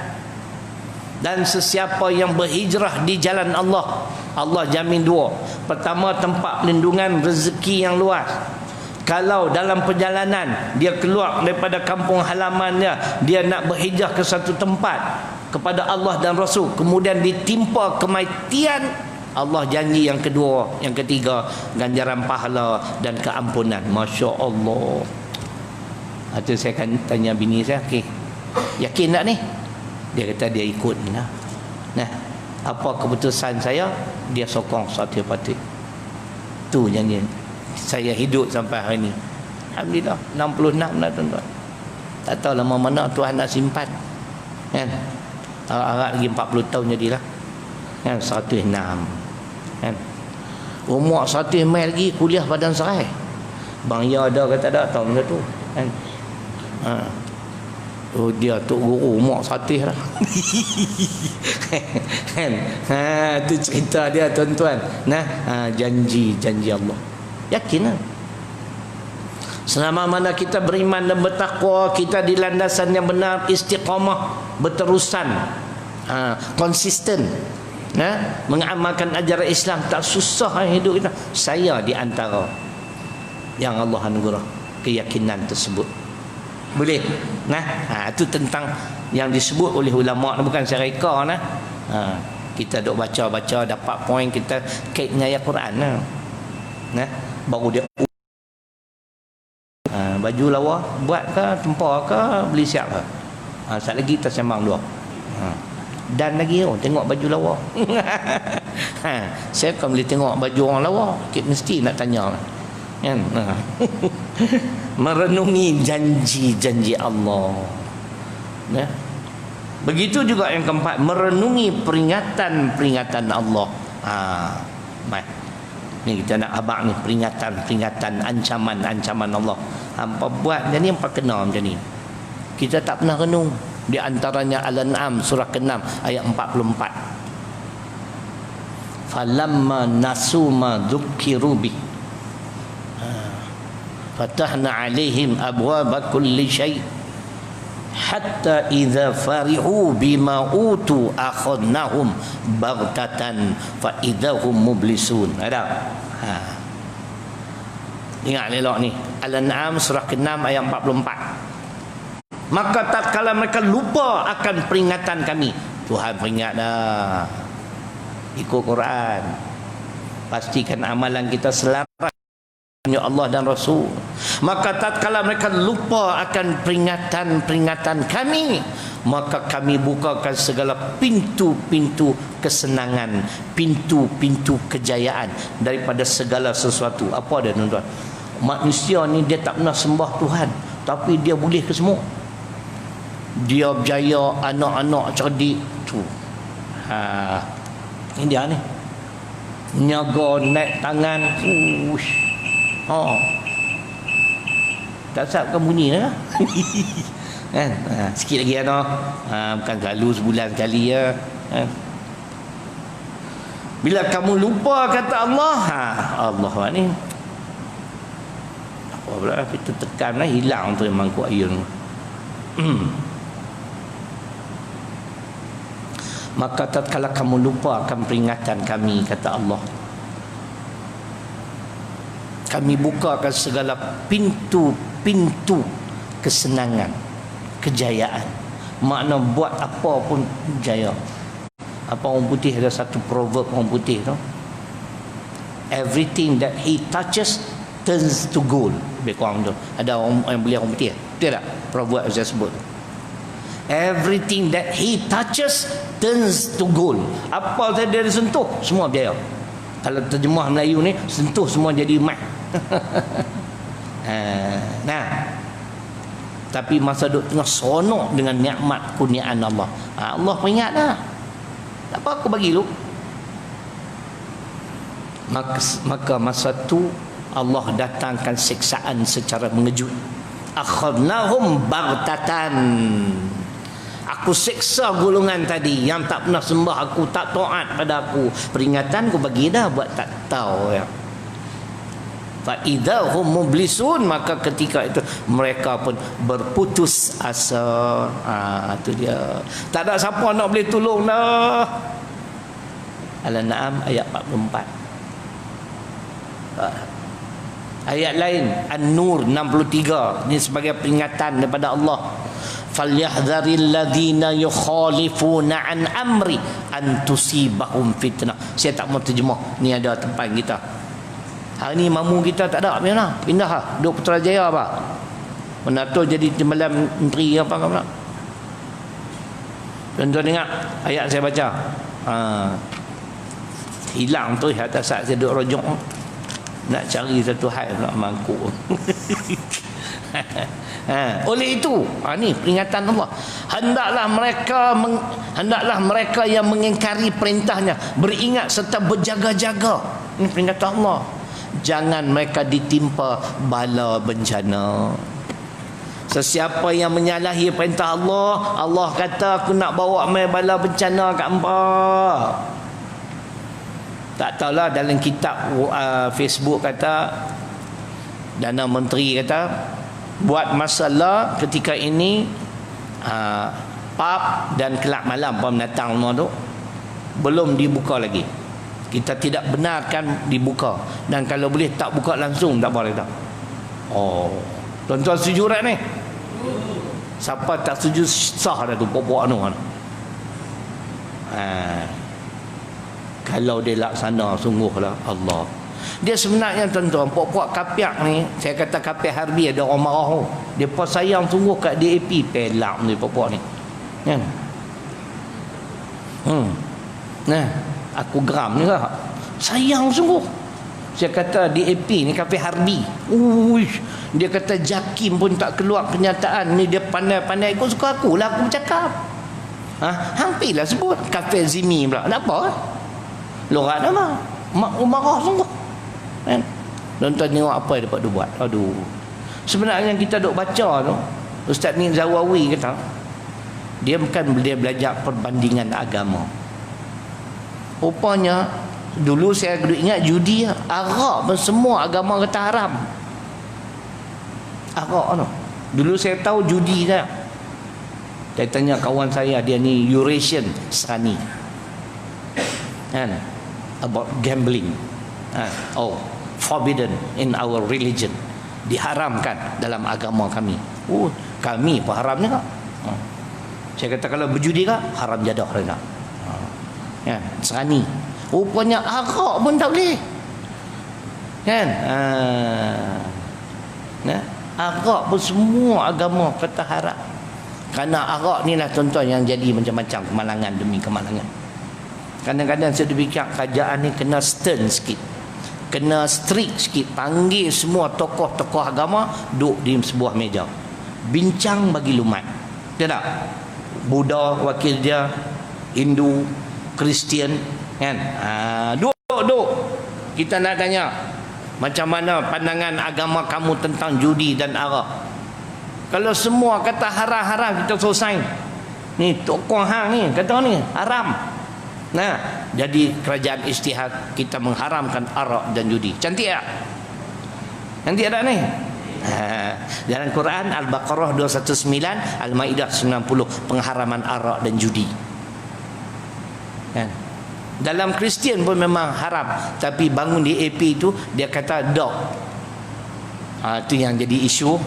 Dan sesiapa yang berhijrah di jalan Allah, Allah jamin dua. Pertama, tempat pelindungan, rezeki yang luas. Kalau dalam perjalanan dia keluar daripada kampung halamannya, dia nak berhijrah ke satu tempat kepada Allah dan Rasul, kemudian ditimpa kematian, Allah janji yang kedua, yang ketiga, ganjaran pahala dan keampunan. Masya Allah. Itu saya akan tanya bini saya, okay, yakin tak ni? Dia kata dia ikut nah. Nah, apa keputusan saya, dia sokong satu pati. Tu janji. Saya hidup sampai hari ni. Alhamdulillah 66 dah tuan-tuan. Tak tahu lama mana Tuhan nak simpan. Kan? Harap lagi 40 tahun jadilah. Kan 106. Kan? Umur 100 mai lagi kuliah Padang Serai. Bang ya ada ke tak ada tahu benda tu. Kan? Oh, dia tok guru umur 100 lah. Kan? Tu cerita dia tuan-tuan. Nah, janji Allah. Yakinlah. Selama mana kita beriman dan bertakwa, kita di landasan yang benar, istiqamah, berterusan, konsisten, mengamalkan ajaran Islam, tak susah hidup kita. Saya di antara yang Allah anugerah keyakinan tersebut. Boleh? Itu tentang yang disebut oleh ulama, bukan saya reka nah. Kita duk baca-baca dapat poin, kita kait dengan ayat Quran nah. Baru dia baju lawa buat ke, tempah ke, beli siap ke. Sat lagi kita sembang dua. Dan lagi tengok baju lawa. Saya kan boleh tengok baju orang lawa, kita mesti nak tanya kan. Merenungi janji-janji Allah. Begitu juga yang keempat, merenungi peringatan-peringatan Allah. Ni kita nak abang ni, peringatan-peringatan, ancaman-ancaman Allah. Hampa buat macam ni, hampa kena macam ni. Kita tak pernah renung. Di antaranya Al-An'am surah ke-6 ayat 44. Falamma nasu ma dzukkiru bi fatahna alaihim abwaaba kulli syai' hatta idza farihu bima utu akhadnahum baghtatan fa idahum mublisun. Ada. Ingat elok ni, Al-An'am surah ke-6 ayat 44. Maka tatkala mereka lupa akan peringatan kami, Tuhan peringat dah. Ikut Quran. Pastikan amalan kita selaras dengan Allah dan Rasul. Maka tatkala mereka lupa akan peringatan-peringatan kami, maka kami bukakan segala pintu-pintu kesenangan, pintu-pintu kejayaan daripada segala sesuatu. Apa dia tuan-tuan? Manusia ni dia tak pernah sembah Tuhan, tapi dia boleh ke semua. Dia berjaya, anak-anak cerdik tu. Ini dia ni. Nyaga naik tangan. Tak sabkan bunyi lah. Kan? Sikit lagi bukan galu sebulan sekali ya. Bila kamu lupa kata Allah, Allah ni apa pula kita tekan lah, hilang tu yang mangkuk air tu. Maka tatkala kamu lupa akan peringatan kami, kata Allah, kami bukakan segala pintu-pintu kesenangan, kejayaan. Makna buat apa pun jaya. Apa orang putih ada satu proverb orang putih tu, everything that he touches turns to gold. Lebih kurang tu. Ada orang yang beli orang putih, betul tak? Proverb yang saya sebut, everything that he touches turns to gold. Apa saja dia sentuh, semua berjaya. Kalau terjemah Melayu ni, sentuh semua jadi emas. Tapi masa duk tengah seronok dengan nikmat kurniaan Allah, Allah peringat dah. Tak apa, aku bagi lu. Maka masa tu Allah datangkan siksaan secara mengejut. Akhadnahum baghtatan. Aku siksa golongan tadi yang tak pernah sembah aku, tak taat pada aku. Peringatan aku bagi dah, buat tak tahu ya. fa idzahum mublisun, maka ketika itu mereka pun berputus asa. Itu dia, tak ada siapa nak boleh tolong dah. Al-An'am ayat 44. Ayat lain An-Nur 63, ini sebagai peringatan daripada Allah. Falyahdharil ladzina yukhalifuna an amri an tusibahum fitnah. Saya tak mau terjemah, ni ada tempat kita. Hari ni mamu kita tak ada, mana? Pindah lah, duduk Putrajaya apa? Menato jadi timbalan menteri apa ke mana? Tuan-tuan dengar ayat saya baca. Hilang tu atas saat saya duduk rojok. Nak cari satu hal nak mangkuk. Oleh itu, ni peringatan Allah. Hendaklah mereka yang mengingkari perintahnya beringat serta berjaga-jaga. Ini peringatan Allah. Jangan mereka ditimpa bala bencana. Sesiapa yang menyalahi perintah Allah, Allah kata aku nak bawa mai bala bencana kat hangpa. Tak tahulah, dalam kitab Facebook kata, Dana Menteri kata buat masalah ketika ini pub dan kelab malam pemenatang semua tu belum dibuka lagi. Kita tidak benarkan dibuka, dan kalau boleh tak buka langsung, tak boleh tak. Tuan-tuan setuju tak ni? Siapa tak setuju sah dah tu pokok tu. Kalau dia laksana sungguhlah Allah. Dia sebenarnya tuan-tuan, puak-puak kapiak ni, saya kata kapiak harbi ada orang marah tu. Dia pun sayang sungguh kat DAP, pelak ni puak-puak ni. Kan? Nah, aku geram ni lah. Sayang sungguh. Saya kata DAP ni kapiak harbi. Dia kata JAKIM pun tak keluar kenyataan ni, dia pandai-pandai ikut suka aku lah aku bercakap. Hampirlah sebut kafe Zimi pula. Tak apa. Lorat nama marah sungguh. Kan? Tuan-tuan tengok apa yang dapat dia buat. Aduh. Sebenarnya kita duk baca tu, Ustaz Nik Zawawi kata, dia belajar perbandingan agama. Rupanya dulu saya duk ingat judi, arak pun semua agama kata haram. Arak tu. Dulu saya tahu judi dah. Saya tanya kawan saya, dia ni Eurasian Sani. Kan? About gambling. Forbidden in our religion. Diharamkan dalam agama kami. Kami pun haramnya kak. Saya kata kalau berjudi kak, haram jadah kak. Kan? Sani. Rupanya arak pun tak boleh. Kan? Arak pun semua agama kata haram. Kerana arak ni lah tuan-tuan yang jadi macam-macam kemalangan demi kemalangan. Kadang-kadang saya fikir kerajaan ni kena stern sikit, kena strict sikit, panggil semua tokoh-tokoh agama duduk di sebuah meja, bincang bagi lumat. Dia tak? Buddha wakil dia, Hindu, Kristian, kan? Duduk. Kita nak tanya, macam mana pandangan agama kamu tentang judi dan arak? Kalau semua kata haram-haram, kita selesai. Ni tokoh hang ni kata ni haram. Nah, jadi kerajaan ijtihad kita mengharamkan arak dan judi. Cantik tak? Cantik tak ni? Dalam Quran Al-Baqarah 219, Al-Maidah 90, pengharaman arak dan judi. Kan? Dalam Kristian pun memang haram, tapi bangun di AP itu dia kata dog. Itu yang jadi isu.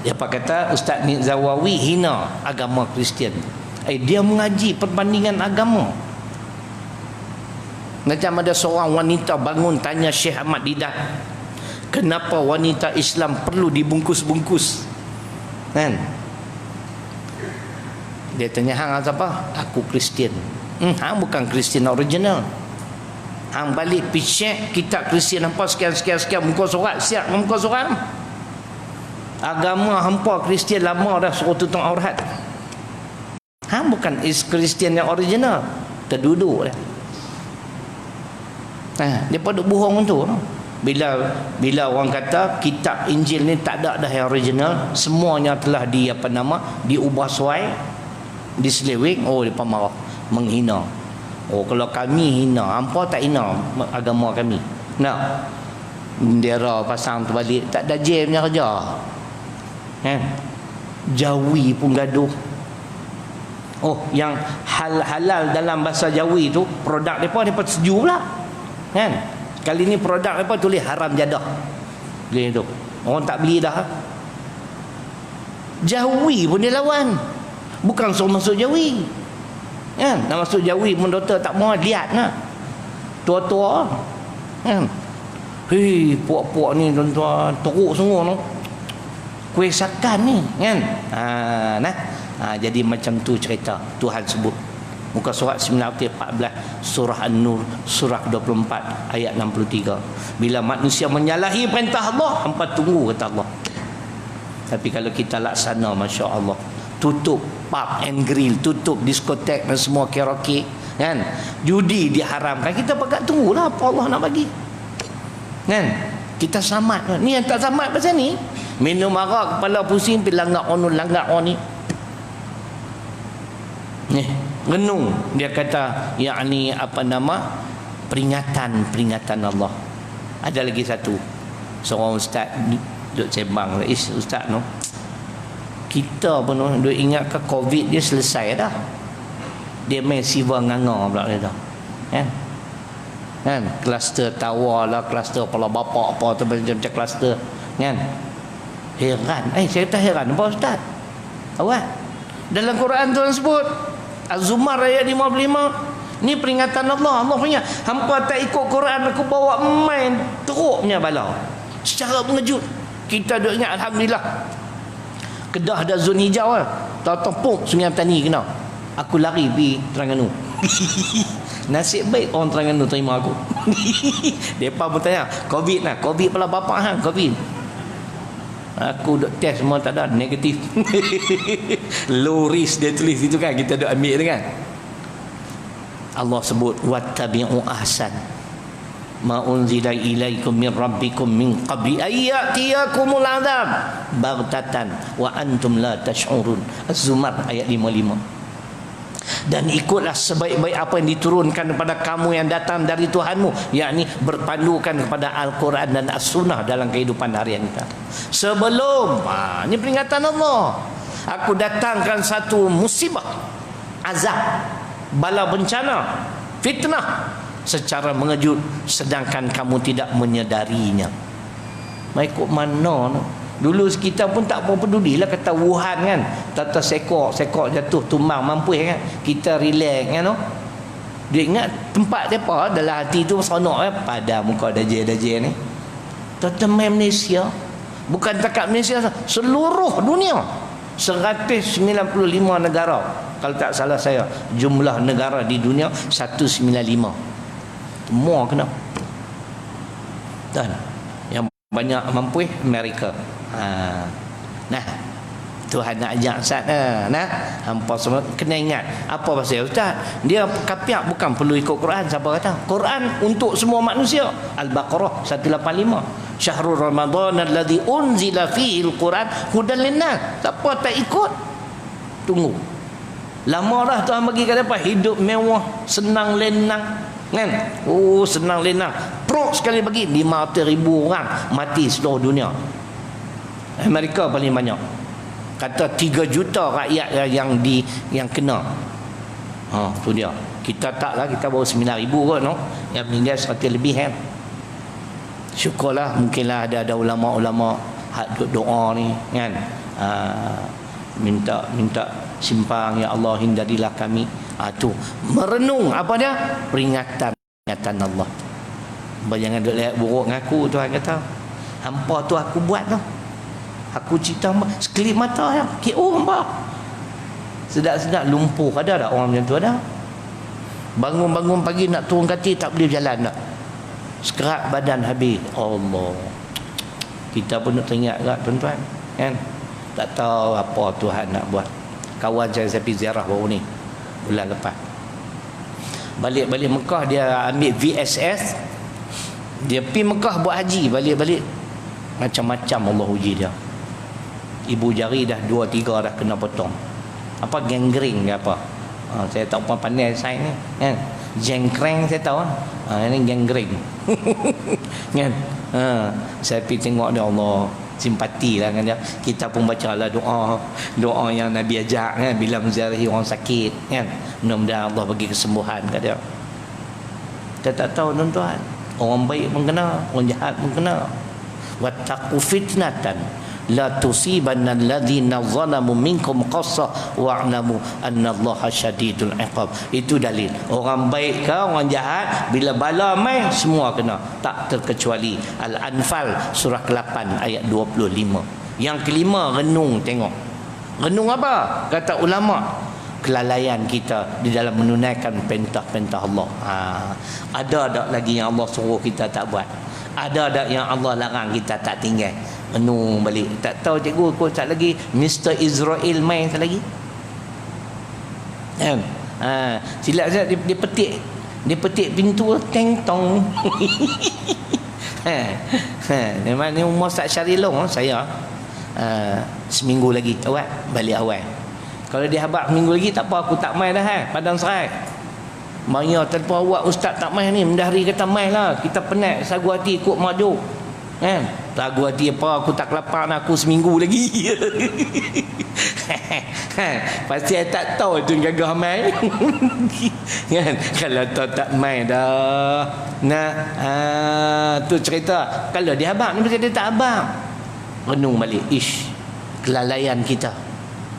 Dia apa kata Ustaz Nik Zawawi hina agama Kristian. Dia mengaji perbandingan agama. Macam ada seorang wanita bangun tanya Syekh Ahmad Didat, kenapa wanita Islam perlu dibungkus-bungkus? Kan? Dia tanya, hang siapa? Aku Kristian. Hang bukan Kristian original. Hang balik pergi kitab Kristian hampa sekian muka surat, siap muka surat. Agama hampa Kristian lama dah suruh tutup aurat. Hang bukan Kristian yang original. Terduduk dah. Dia pada bohong tu. Bila orang kata kitab Injil ni tak ada dah yang original, semuanya telah diubah suai, diseleweng. Depa marah, menghina. Kalau kami hina, hampa tak hina agama kami. Nah, bendera pasang terbalik, tak ada jamnya kerja kan. Jawi pun gaduh. Oh, yang halal dalam bahasa Jawi tu produk mereka setuju pula kan. Kali ni produk mereka tulis haram jadah gitu, orang tak beli dah. Jawi pun dia lawan, bukan suruh masuk Jawi kan. Nak masuk Jawi pun doktor tak mau lihat nak tua-tua kan. Hei, puak-puak ni tuan-tuan teruk semua tu, kuih sakan ni kan. Jadi macam tu cerita Tuhan sebut. Muka surat 914 surah An-Nur surah 24 ayat 63. Bila manusia menyalahi perintah Allah, hampa tunggu kata Allah. Tapi kalau kita laksana, Masya Allah, tutup pub and grill, tutup diskotek dan semua karaoke kan, judi diharamkan, kita pakat tunggulah apa Allah nak bagi kan. Kita selamat. Ni yang tak selamat pasal ni, minum arak kepala pusing, pergi langgar ni renung. Dia kata yakni peringatan Allah. Ada lagi satu, seorang ustaz duk sembang, ustaz no, kita pun duk ingat ke COVID dia selesai dah, dia main siva nganga pula dia dah kan. Kluster tawa lah, kluster kepala bapak apa tu, macam-macam kluster kan. Heran, saya tak heran apa ustaz awak. Dalam Quran Tuhan sebut Az-Zumar ayat 55, ni peringatan Allah. Allah punya, hampa tak ikut Quran, aku bawa main teruk punya bala secara mengejut. Kita duk ingat alhamdulillah Kedah dah zon hijau lah, tahu-tahu Sungai Petani kena, aku lari pergi Terengganu. Nasib baik orang Terengganu terima aku. Depa pun tanya COVID lah, COVID pula bapak hang COVID. Aku duk test semua tak ada, negatif. Low risk dia tulis itu kan, kita duk ambil tu kan. Allah sebut wattabi'u ahsan ma unzila ilaikum min rabbikum min qabli ayyatiyakumul azab baghtatan wa antum la tash'urun. Az-Zumar ayat 55. Dan ikutlah sebaik-baik apa yang diturunkan kepada kamu yang datang dari Tuhanmu, yakni berpandukan kepada Al-Quran dan As-Sunnah dalam kehidupan harian kita. Sebelum ini peringatan Allah, aku datangkan satu musibah, azab, bala bencana, fitnah secara mengejut, sedangkan kamu tidak menyadarinya. Ikut mana no? Dulu kita pun tak apa peduli lah, kata Wuhan kan, tata sekor jatuh tumbang mampu kan, kita relax kan no? Dia ingat tempat dia apa dalam hati tu seronok kan, pada muka dajal ni. Tata Malaysia, bukan takat Malaysia, seluruh dunia 195 negara kalau tak salah saya, jumlah negara di dunia 195, semua kena. Dan yang banyak mampu Amerika. Nah, Tuhan nak ajak Ustaz hampa semua kena ingat apa pasal Ustaz, dia kapiak bukan perlu ikut Quran. Siapa kata Quran untuk semua manusia? Al-Baqarah 185, Syahrul Ramadan alladzi unzila fihi al-Quran hudan linnas. Siapa tak ikut, tunggu lama dah Tuhan bagi kata apa, hidup mewah, senang lenang kan. Senang lenang, pro sekali bagi 500,000 orang mati seluruh dunia. Amerika paling banyak, kata 3 juta rakyat yang kena. Tu dia. Kita tak lah, kita baru 9,000 kot no. Yang meninggal 100 lebih kan. Syukurlah, mungkinlah ada ulama-ulama hak doa ni kan. Minta simpang, ya Allah hindarilah kami. Tu merenung apa dia, peringatan Allah. Jangan duk lihat buruk dengan aku. Tuhan kata hampa tu aku buat tu, aku cerita sekelip mata ya, hampa sedap-sedap lumpuh. Ada tak orang macam tu? Ada. Bangun pagi nak turun kaki tak boleh berjalan tak, sekerat badan habis. Allah, kita pun nak teringat tak tuan-tuan kan. Tak tahu apa Tuhan nak buat. Kawan saya pergi ziarah baru ni bulan lepas, balik Mekah, dia ambil VSS, dia pergi Mekah buat haji, balik macam-macam Allah uji dia. Ibu jari dah 2-3 dah kena potong, apa gangrene ke apa. Saya tak pandai sains ni kan. Jengkreng saya tahu. Ini jengkreng. Kan? Saya pergi tengok dia, Allah, simpati lah kan dia. Kita pun baca lah doa yang Nabi ajak kan, bila menziarahi orang sakit kan. Mudah-mudahan Allah bagi kesembuhan kat dia. Kita tak tahu tuan-tuan. Orang baik pun kena, orang jahat pun kena. Wattaqu fitnatan la tusibanna alladhina zalamu minkum qassah wa'lamu annallaha syadidul iqab. Itu dalil. Orang baik ke orang jahat, bila bala mai semua kena, tak terkecuali. Al-Anfal surah ke-8 ayat 25. Yang kelima, renung tengok. Renung apa? Kata ulama, kelalaian kita di dalam menunaikan perintah-perintah Allah. Ada tak lagi yang Allah suruh kita tak buat? Ada tak yang Allah larang kita tak tinggal? Renung balik. Tak tahu cikgu kau tak lagi Mr. Israel main tak lagi? Kan? Silap saya dia petik pintu teng tong. Memang ni umur tak Syarilong saya. Seminggu lagi awal balik awal. Kalau dia habaq minggu lagi tak apa, aku tak main dah Padang Serai. Maya telefon awak, ustaz tak main ni, mendahari kata main lah. Kita penat, sagu hati ikut maju. Kan? Sagu hati apa, aku tak kelapar nak aku seminggu lagi. Pasti saya tak tahu tu gagah main. Kan? Kalau tak main dah. Nah, tu cerita. Kalau dia habaq ni mesti dia tak habaq. Renung balik, kelalaian kita.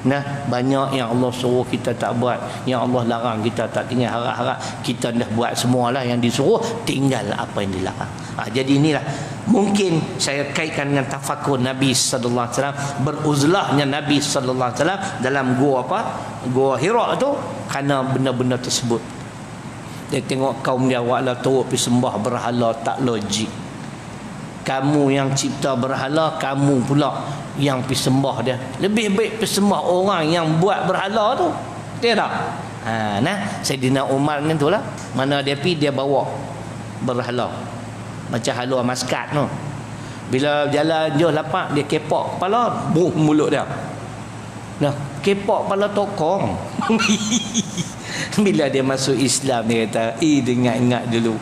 Nah, banyak yang Allah suruh kita tak buat, yang Allah larang kita tak tinggal. Harap-harap kita dah buat semualah yang disuruh, tinggal apa yang dilarang. Jadi inilah mungkin saya kaitkan dengan tafakur Nabi sallallahu alaihi wasallam, beruzlahnya Nabi sallallahu alaihi wasallam dalam gua apa? Gua Hira tu kerana benda-benda tersebut. Dia tengok kaum dia wala turut pergi sembah berhala, tak logik. Kamu yang cipta berhala, kamu pula yang pergi sembah dia. Lebih baik pergi sembah orang yang buat berhala tu. Betul tak? Sayyidina Umar ni tu lah. Mana dia pergi, dia bawa berhala. Macam halua maskat tu. Bila jalan jauh lapak, dia kepak kepala, buh mulut dia. Nah, kepak kepala tokong. Bila dia masuk Islam, dia kata, ingat dulu.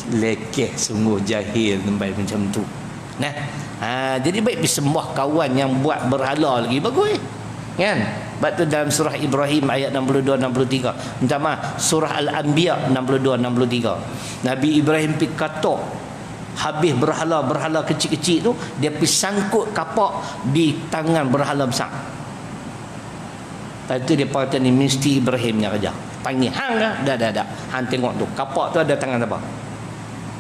Lekeh sungguh jahil tempat macam tu. Nah, jadi baik disembah kawan yang buat berhala lagi bagus. Kan? Sebab tu dalam surah Ibrahim ayat 62-63. Minta maaf, surah Al-Anbiya 62-63. Nabi Ibrahim pergi katok habis berhala kecil-kecil tu, dia pergi sangkut kapak di tangan berhala besar. Lepas tu dia kata ni mesti Ibrahimnya kerja. Panggil hang dah. Hang tengok tu kapak tu ada tangan apa?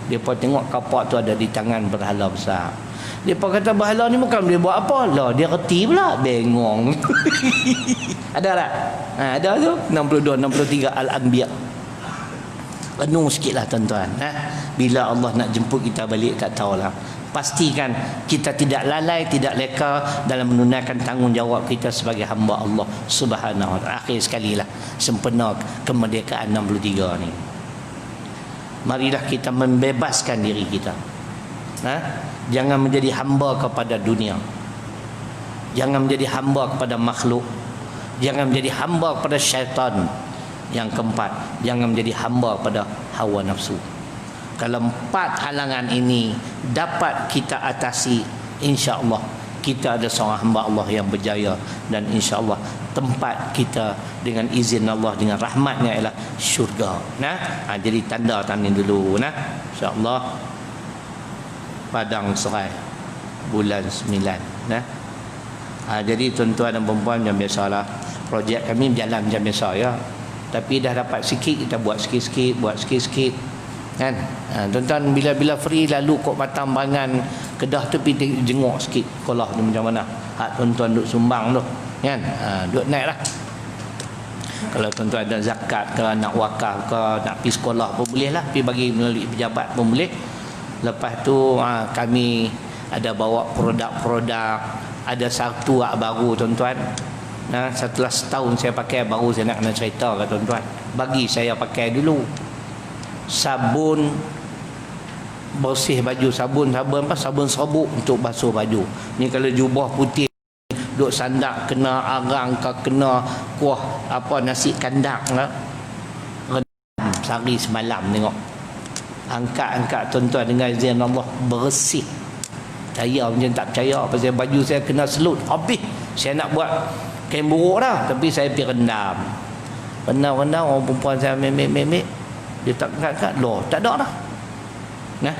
Dia pun tengok kapak tu ada di tangan berhala besar. Dia pun kata berhala ni bukan dia buat apa lah, dia reti pula, bengong. Ada tak? Ada tu 62-63 Al-Anbiya. Renung sikitlah tuan-tuan. Bila Allah nak jemput kita balik, tak tahulah. Pastikan kita tidak lalai, tidak leka dalam menunaikan tanggungjawab kita sebagai hamba Allah Subhanahu wa taala. Akhir sekali lah, sempena kemerdekaan 63 ni. Marilah kita membebaskan diri kita. Jangan menjadi hamba kepada dunia. Jangan menjadi hamba kepada makhluk. Jangan menjadi hamba kepada syaitan. Yang keempat, jangan menjadi hamba kepada hawa nafsu. Kalau 4 halangan ini dapat kita atasi, insya-Allah kita ada seorang hamba Allah yang berjaya, dan insya-Allah tempat kita dengan izin Allah, dengan rahmatnya ialah syurga. Jadi tanda tangan dulu insya-Allah Padang Serai bulan 9. Jadi tuan-tuan dan puan-puan, macam biasalah projek kami berjalan macam biasa ya. Tapi dah dapat sikit, kita buat sikit-sikit kan. Tuan-tuan bila free lalu kok Batam Bangan Kedah tu pergi jenguk sikit sekolah tu macam mana. Hak tuan-tuan duk sumbang tu kan. Duk naik lah. Kalau tuan-tuan ada zakat ke, nak wakaf ke, nak pergi sekolah pun boleh lah, pergi bagi melalui pejabat pun boleh. Lepas tu kami ada bawa produk-produk. Ada satu baru tuan-tuan. Setelah setahun saya pakai, baru saya nak kena cerita ke tuan-tuan. Bagi saya pakai dulu sabun bersih baju, sabun serbuk untuk basuh baju. Ni kalau jubah putih duk sandak kena arang ke kena kuah apa nasi kandak lah, sehari semalam tengok. Angkat tuan-tuan dengan izin Allah, bersih. Saya macam tak percaya pasal baju saya kena selut habis. Saya nak buat kain buruk dah, tapi saya pergi rendam orang perempuan saya memek dia tak angkat loh, tak ada dah. Nah,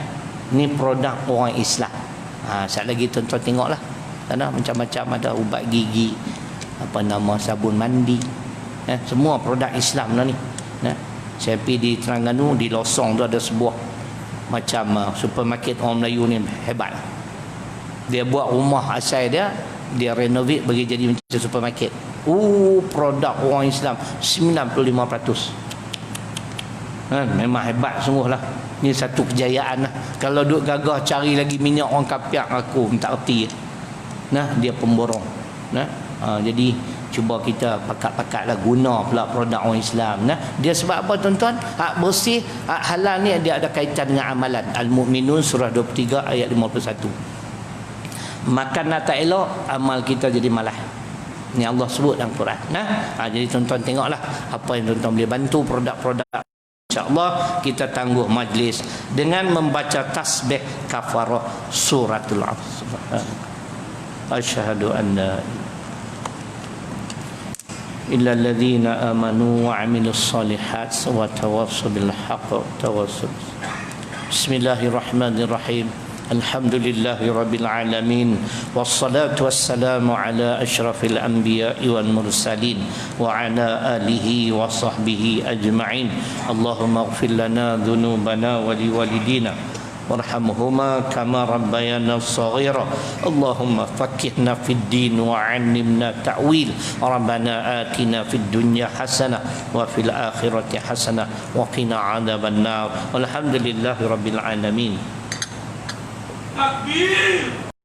ni produk orang Islam. Sekali lagi tuan-tuan tengoklah, ada macam-macam, ada ubat gigi, sabun mandi, semua produk Islam lah ni. Saya pergi di Terengganu, di Losong tu ada sebuah macam supermarket orang Melayu ni hebat. Dia buat rumah asal dia renovate bagi jadi macam supermarket. Produk orang Islam 95%. Memang hebat sungguh lah. Ni satu kejayaan lah. Kalau duk gagah cari lagi minyak orang kapiak, aku tak erti. Dia pemborong. Jadi cuba kita pakat-pakat lah guna pula produk orang Islam. Dia sebab apa tuan-tuan? Hak bersih, hak halal ni dia ada kaitan dengan amalan. Al-Mu'minun surah 23 ayat 51. Makan tak elok, amal kita jadi malah. Ni Allah sebut dalam Quran. Jadi tuan-tuan tengoklah apa yang tuan-tuan boleh bantu produk-produk. InsyaAllah kita tangguh majlis dengan membaca tasbih kafarah suratul Asr. Asyhadu an la illa alladhina amanu wa amilus solihat wa tawassaw bil haqq wa tawassaw. Bismillahirrahmanirrahim. Alhamdulillahi rabbil alamin, wassalatu wassalamu ala asyrafil anbiya'i wal mursalin wa ala alihi wa sahbihi ajma'in. Allahumma ighfir lana dhunubana wa liwalidina warhamhuma kama rabbayana shaghira. Allahumma faqqihna fid din wa 'allimna ta'wil. Rabbana atina fid dunya hasanah wa fil akhirati hasanah wa qina 'adzaban nar. Walhamdulillahi rabbil alamin. Takbir.